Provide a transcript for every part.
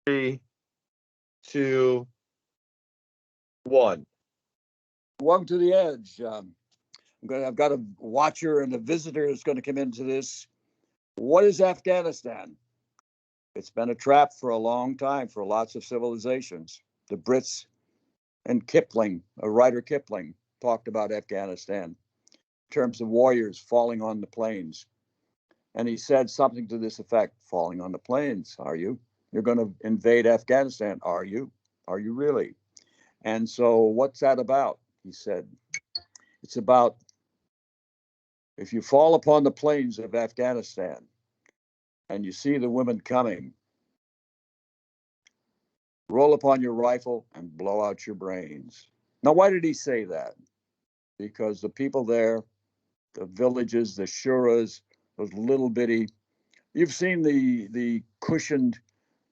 3, 2, 1. Welcome to the Edge. I've got a watcher and a visitor that's going to come into this. What is Afghanistan? It's been a trap for a long time for lots of civilizations. The Brits and Kipling, a writer Kipling, talked about Afghanistan in terms of warriors falling on the plains. And he said something to this effect: falling on the plains, are you? You're going to invade Afghanistan, are you? Are you really? And so what's that about? He said, it's about if you fall upon the plains of Afghanistan and you see the women coming, roll upon your rifle and blow out your brains. Now, why did he say that? Because the people there, the villages, the shuras, those little bitty, you've seen the cushioned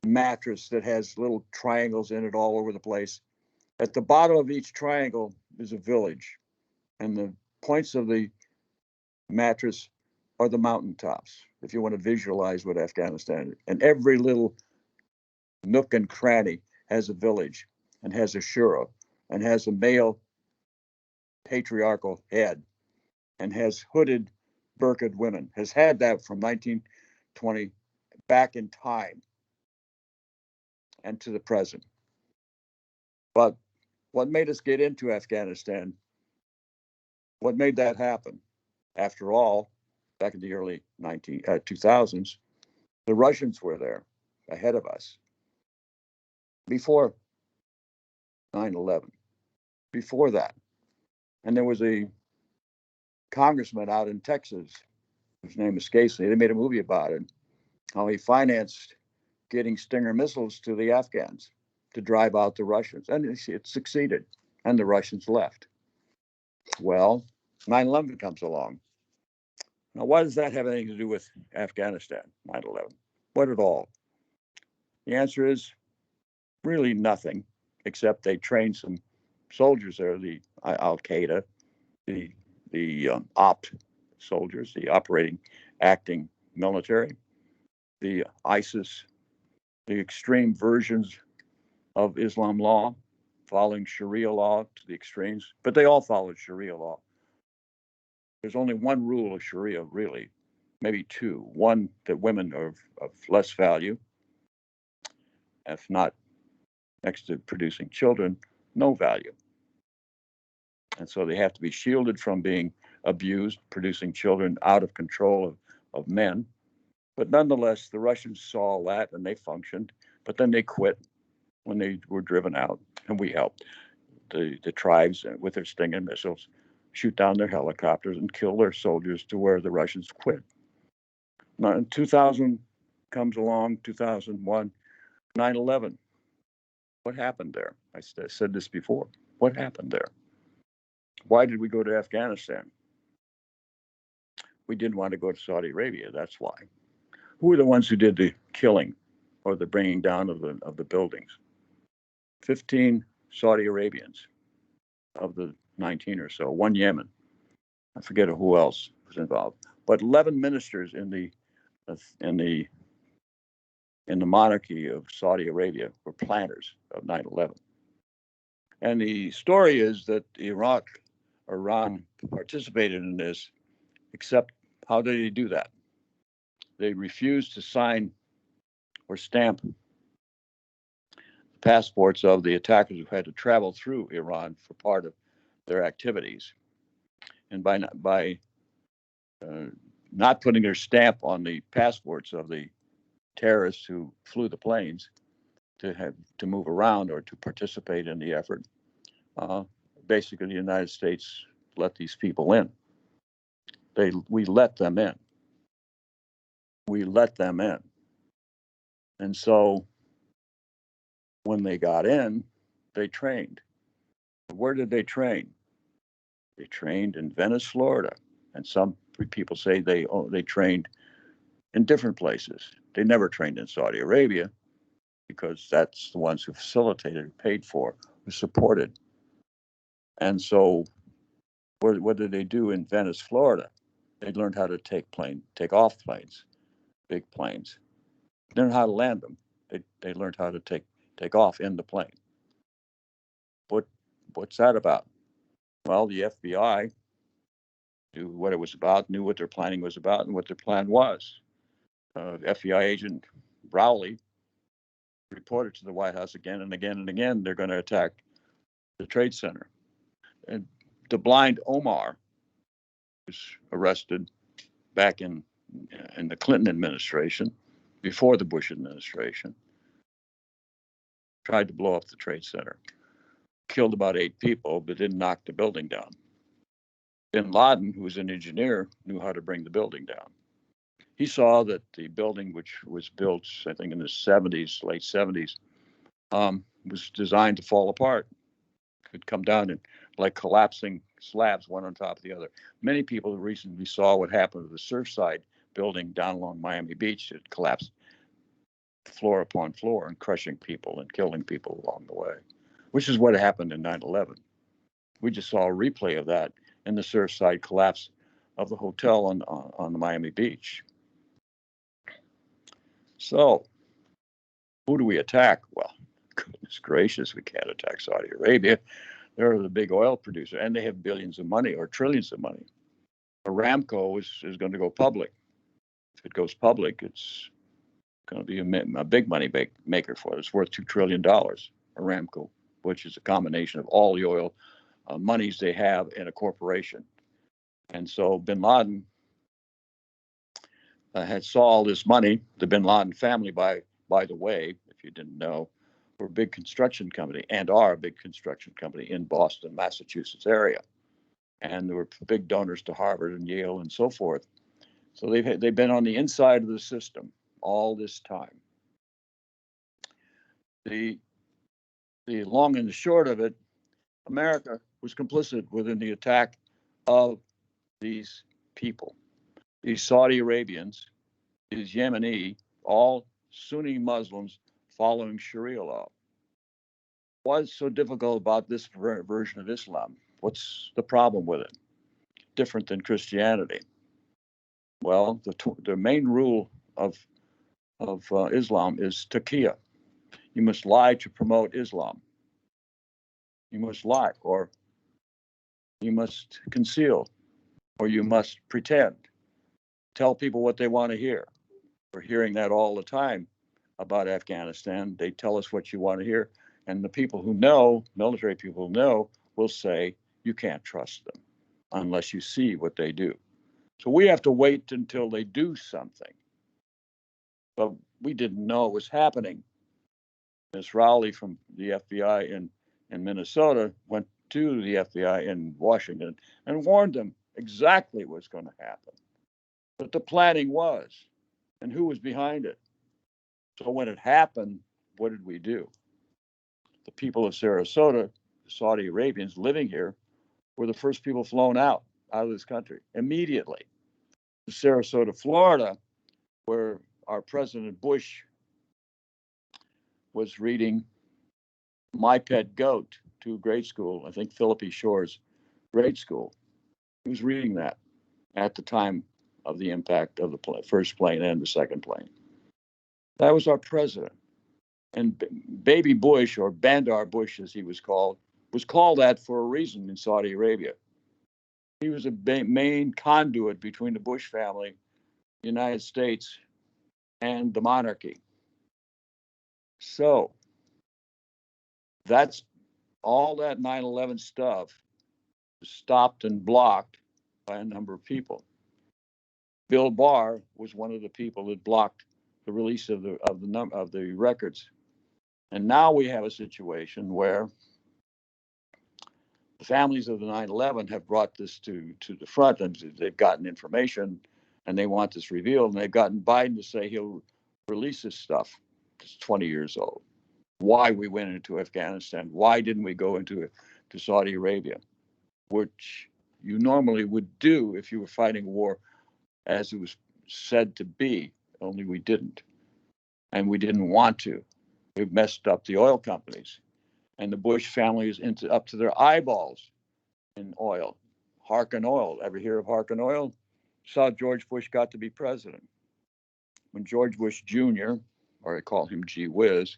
mattress that has little triangles in it all over the place. At the bottom of each triangle is a village, and the points of the mattress are the mountaintops, if you want to visualize what Afghanistan is. And every little nook and cranny has a village and has a shura and has a male patriarchal head and has hooded, burqa'd women, has had that from 1920 back in time and to the present. But what made us get into Afghanistan? What made that happen? After all, back in the early 2000s, the Russians were there ahead of us before 9/11, before that. And there was a congressman out in Texas, whose name escapes me. They made a movie about it, how he financed getting Stinger missiles to the Afghans to drive out the Russians. And it succeeded, and the Russians left. Well, 9/11 comes along. Now, why does that have anything to do with Afghanistan, 9/11? What at all? The answer is really nothing, except they trained some soldiers there, the Al Qaeda, the opt soldiers, the operating, acting military, the ISIS, the extreme versions of Islam law, following Sharia law to the extremes, but they all followed Sharia law. There's only one rule of Sharia, really, maybe two. One, that women are of less value, if not next to producing children, no value. And so they have to be shielded from being abused, producing children out of control of men. But nonetheless, the Russians saw that and they functioned, but then they quit when they were driven out, and we helped the tribes with their Stinger missiles shoot down their helicopters and kill their soldiers to where the Russians quit. Now, in 2000 comes along, 2001, 9/11. What happened there? I said this before. What happened there? Why did we go to Afghanistan? We didn't want to go to Saudi Arabia. That's why. Who were the ones who did the killing or the bringing down of the buildings? 15 Saudi Arabians of the 19 or so. One Yemen. I forget who else was involved. But 11 ministers in the monarchy of Saudi Arabia were planners of 9/11. And the story is that Iran participated in this, except how did they do that? They refused to sign or stamp passports of the attackers who had to travel through Iran for part of their activities. And by not putting their stamp on the passports of the terrorists who flew the planes to move around or to participate in the effort, basically the United States let these people in. We let them in. We let them in. And so when they got in, they trained. Where did they train? They trained in Venice, Florida. And some people say they trained in different places. They never trained in Saudi Arabia because that's the ones who facilitated, paid for, who supported. And so what did they do in Venice, Florida? They learned how to take off planes, big planes. They learned how to land them. They learned how to take off in the plane. What's that about? Well, the FBI knew what it was about, knew what their planning was about, and what their plan was. FBI agent Rowley reported to the White House again and again and again they're going to attack the Trade Center. And the blind Omar was arrested back in the Clinton administration, before the Bush administration, tried to blow up the Trade Center, killed about 8 people, but didn't knock the building down. Bin Laden, who was an engineer, knew how to bring the building down. He saw that the building, which was built, I think, in the 70s, late 70s, was designed to fall apart. Could come down and like collapsing slabs, one on top of the other. Many people recently saw what happened to the Surfside building down along Miami Beach. It collapsed floor upon floor and crushing people and killing people along the way, which is what happened in 9/11. We just saw a replay of that in the Surfside collapse of the hotel on the Miami Beach. So, who do we attack? Well, goodness gracious, we can't attack Saudi Arabia. They're the big oil producer, and they have billions of money or trillions of money. Aramco is going to go public. If it goes public, it's going to be a big money maker for it. It's worth $2 trillion, Aramco, which is a combination of all the oil monies they have in a corporation. And so bin Laden had saw all this money. The bin Laden family, by the way, if you didn't know, were a big construction company and are a big construction company in Boston, Massachusetts area. And they were big donors to Harvard and Yale and so forth. So they've been on the inside of the system all this time. The long and the short of it, America was complicit within the attack of these people, these Saudi Arabians, these Yemeni, all Sunni Muslims following Sharia law. What's so difficult about this version of Islam? What's the problem with it? Different than Christianity? Well, the main rule of Islam is taqiyya. You must lie to promote Islam. You must lie, or you must conceal, or you must pretend. Tell people what they want to hear. We're hearing that all the time about Afghanistan. They tell us what you want to hear. And the people who know, military people who know, will say, you can't trust them unless you see what they do. So we have to wait until they do something. But we didn't know it was happening. Ms. Rowley from the FBI in Minnesota went to the FBI in Washington and warned them exactly what's going to happen. But the planning was, and who was behind it. So when it happened, what did we do? The people of Sarasota, the Saudi Arabians living here, were the first people flown out of this country immediately. To Sarasota, Florida, where our President Bush was reading My Pet Goat to grade school, I think Philippi Shore's grade school. He was reading that at the time of the impact of the first plane and the second plane. That was our president. And Baby Bush, or Bandar Bush as he was called that for a reason in Saudi Arabia. He was a main conduit between the Bush family, the United States, and the monarchy. So that's all that 9/11 stuff stopped and blocked by a number of people. Bill Barr was one of the people that blocked the release of the records. And now we have a situation where the families of the 9/11 have brought this to the front, and they've gotten information and they want this revealed, and they've gotten Biden to say he'll release this stuff. It's 20 years old. Why we went into Afghanistan? Why didn't we go into Saudi Arabia? Which you normally would do if you were fighting a war as it was said to be, only we didn't. And we didn't want to. We've messed up the oil companies. And the Bush family is up to their eyeballs in oil. Harkin Oil. Ever hear of Harkin Oil? Saw George Bush got to be president. When George Bush Jr., or I call him Gee Whiz,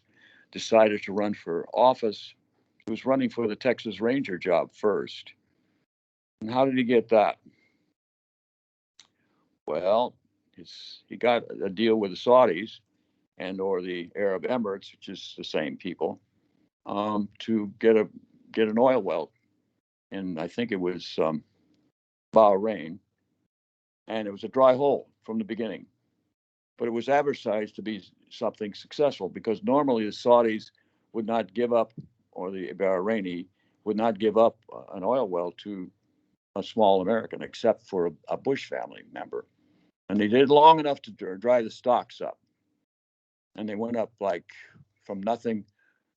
decided to run for office. He was running for the Texas Ranger job first. And how did he get that? Well, he got a deal with the Saudis and or the Arab Emirates, which is the same people, to get an oil well, and I think it was Bahrain, and it was a dry hole from the beginning. But it was advertised to be something successful because normally the Saudis would not give up, or the Bahraini would not give up an oil well to a small American, except for a Bush family member. And they did long enough to dry the stocks up. And they went up like from nothing.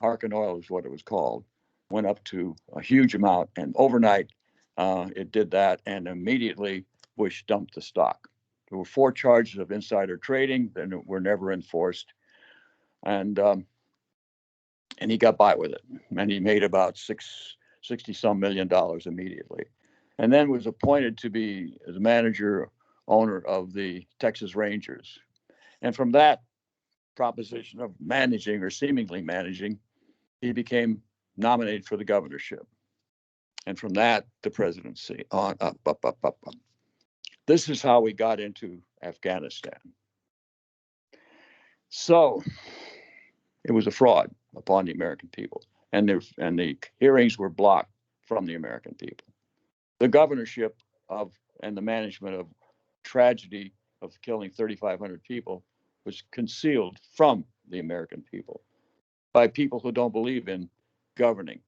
Arkan Oil is what it was called. Went up to a huge amount, and overnight it did that, and immediately Bush dumped the stock. There were 4 charges of insider trading that were never enforced, and he got by with it, and he made about 60 some $1 million immediately, and then was appointed to be the manager owner of the Texas Rangers, and from that proposition of managing or seemingly managing, he became nominated for the governorship. And from that, the presidency on up, up, up, up, up. This is how we got into Afghanistan. So it was a fraud upon the American people, and the hearings were blocked from the American people. The governorship of and the management of tragedy of killing 3,500 people was concealed from the American people by people who don't believe in governing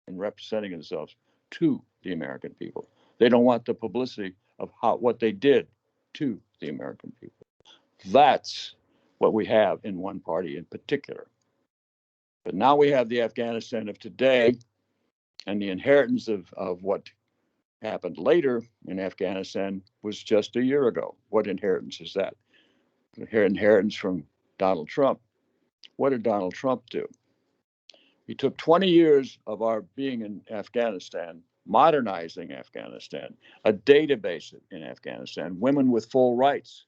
and representing themselves to the American people. They don't want the publicity of what they did to the American people. That's what we have in one party in particular. But now we have the Afghanistan of today, and the inheritance of what happened later in Afghanistan was just a year ago. What inheritance is that? Inheritance from Donald Trump. What did Donald Trump do? He took 20 years of our being in Afghanistan, modernizing Afghanistan, a database in Afghanistan, women with full rights,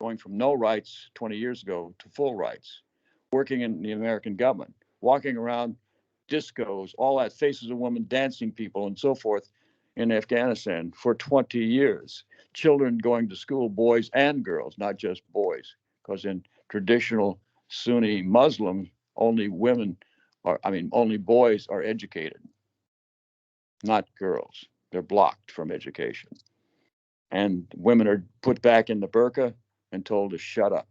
going from no rights 20 years ago to full rights, working in the American government, walking around discos, all that, faces of women, dancing people, and so forth in Afghanistan for 20 years. Children going to school, boys and girls, not just boys, because in traditional Sunni Muslim, only only boys are educated, not girls. They're blocked from education. And women are put back in the burqa and told to shut up.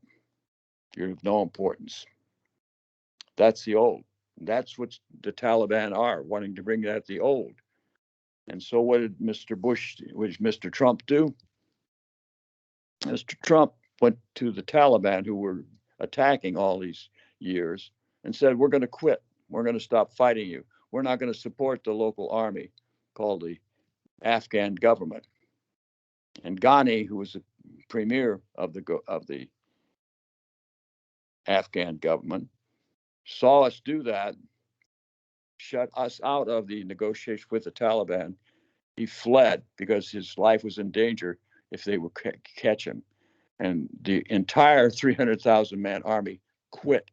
You're of no importance. That's the old. That's what the Taliban are, wanting to bring that the old. And so what did Mr. Trump do? Mr. Trump went to the Taliban, who were attacking all these years, and said, we're going to quit. We're going to stop fighting you. We're not going to support the local army called the Afghan government. And Ghani, who was the premier of the Afghan government, saw us do that, shut us out of the negotiation with the Taliban. He fled because his life was in danger if they would catch him. And the entire 300,000 man army quit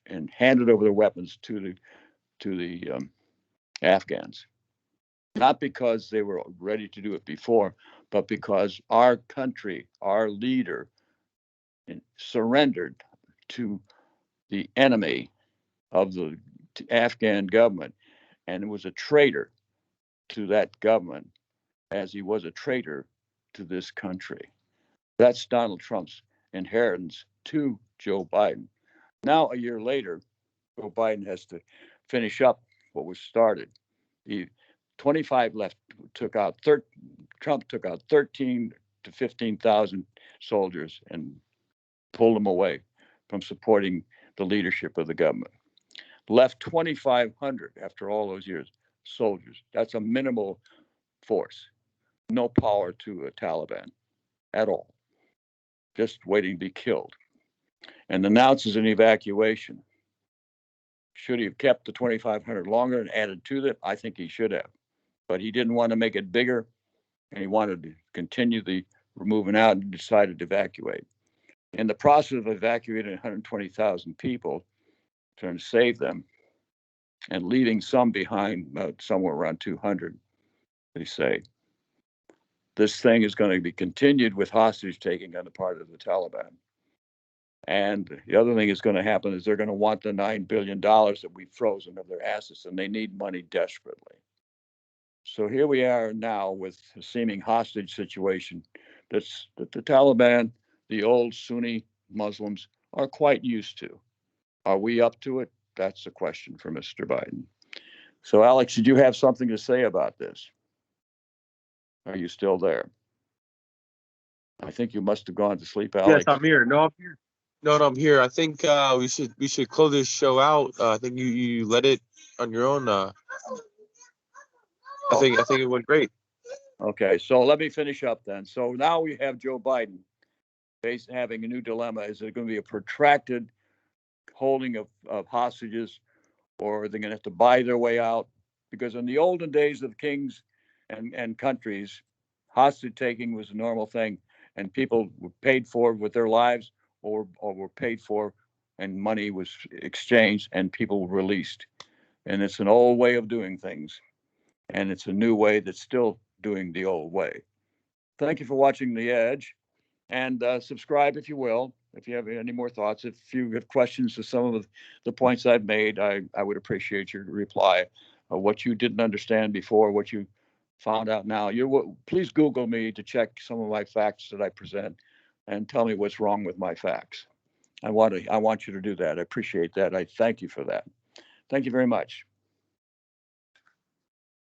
and handed over their weapons to the Afghans. Not because they were ready to do it before, but because our country, our leader, surrendered to the enemy of the Afghan government, and was a traitor to that government as he was a traitor to this country. That's Donald Trump's inheritance to Joe Biden. Now, a year later, Joe Biden has to finish up what was started. He 25 left, Trump took out 13 to 15,000 soldiers and pulled them away from supporting the leadership of the government. Left 2,500 after all those years, soldiers. That's a minimal force. No power to a Taliban at all. Just waiting to be killed. And announces an evacuation. Should he have kept the 2,500 longer and added to them? I think he should have. But he didn't want to make it bigger, and he wanted to continue the moving out and decided to evacuate. In the process of evacuating 120,000 people, trying to save them, and leaving some behind, somewhere around 200, they say. This thing is going to be continued with hostage taking on the part of the Taliban. And the other thing that's going to happen is they're going to want the $9 billion that we've frozen of their assets, and they need money desperately. So here we are now with a seeming hostage situation that the Taliban, the old Sunni Muslims, are quite used to. Are we up to it? That's the question for Mr. Biden. So, Alex, did you have something to say about this? Are you still there? I think you must have gone to sleep, Yes, Alex. I'm here. No, I'm here. No, I'm here. I think we should close this show out. I think you let it on your own. I think it went great. Okay, so let me finish up then. So now we have Joe Biden having a new dilemma. Is it going to be a protracted holding of hostages, or are they going to have to buy their way out? Because in the olden days of kings and countries, hostage taking was a normal thing, and people were paid for with their lives, or were paid for, and money was exchanged, and people were released. And it's an old way of doing things, and it's a new way that's still doing the old way. Thank you for watching The Edge, and subscribe if you will. If you have any more thoughts, if you have questions to some of the points I've made, I would appreciate your reply. What you didn't understand before, what you found out now. Please Google me to check some of my facts that I present, and tell me what's wrong with my facts. I want you to do that. I appreciate that. I thank you for that. Thank you very much.